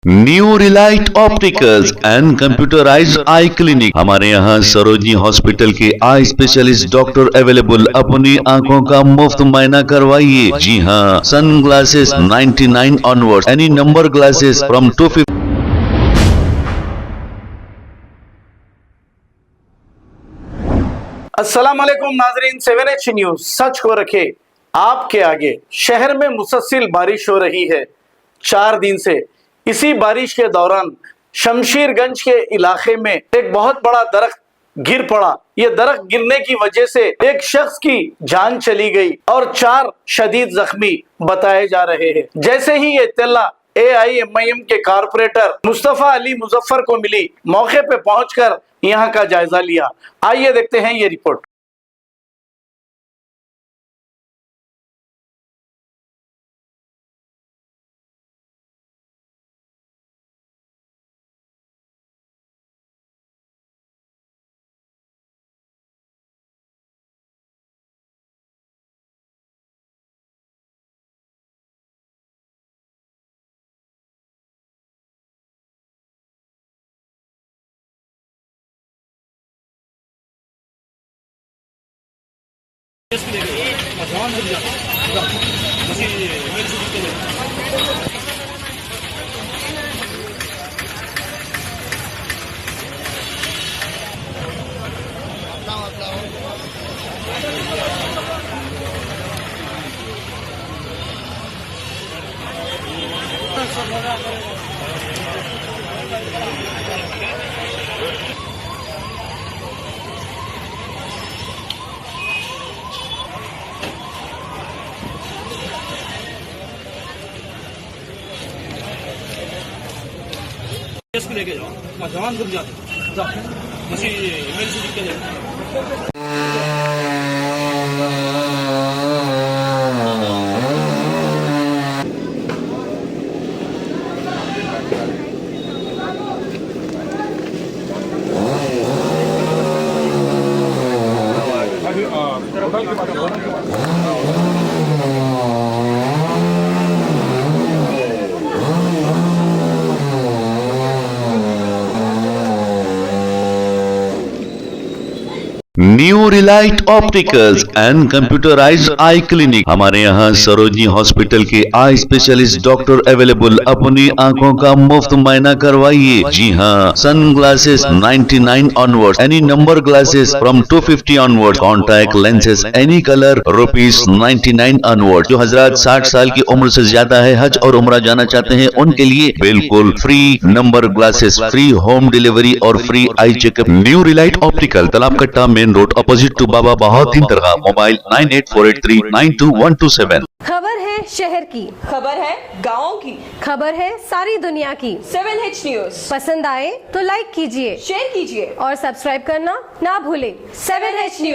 New Relight opticals and computerised I clinic. हमारे यहाँ Sarojini hospital के आई स्पेशलिस्ट डॉक्टर अवेलेबल। अपनी आंखों का मुफ्त मायना करवाइए। जी हाँ, sunglasses 99 onward, any number glasses from 250। अस्सलाम वालेकुम नाजरीन, 7H न्यूज सच को रखे आपके आगे। शहर में मुसलसल बारिश हो रही है 4 दिन से। इसी बारिश के दौरान शमशीरगंज के इलाके में एक बहुत बड़ा दरख्त गिर पड़ा। यह दरख्त गिरने की वजह से एक शख्स की जान चली गई और 4 शदीद जख्मी बताए जा रहे हैं। जैसे ही ये इत्तला AIMIM के कारपोरेटर मुस्तफा अली मुजफ्फर को मिली, मौके पे पहुंचकर यहां का जायजा लिया। आइए देखते हैं ये रिपोर्ट। इसको लेके जाओ, जवान रुक जाओ, मसी मेरे से दिक्कत है। New Relight opticals and computerised I clinic. हमारे यहाँ सरोजनी हॉस्पिटल के आई स्पेशलिस्ट डॉक्टर अवेलेबल। अपनी आंखों का मुफ्त मायना करवाइए। जी हाँ, sunglasses 99 onward, any number glasses from 250 onward, contact lenses any colour ₹99 onward. जो हजरात 60 साल की उम्र से ज्यादा है, हज और उम्रा जाना चाहते हैं, उनके लिए बिल्कुल free number glasses, free home delivery और free eye checkup. New relight optical, Talab Katta, main road, opposite to Baba Bahauddin दरगाह। मोबाइल 9848392127। खबर है शहर की, खबर है गाँव की, खबर है सारी दुनिया की। 7H न्यूज पसंद आए तो लाइक कीजिए, शेयर कीजिए और सब्सक्राइब करना ना भूलें। 7H news.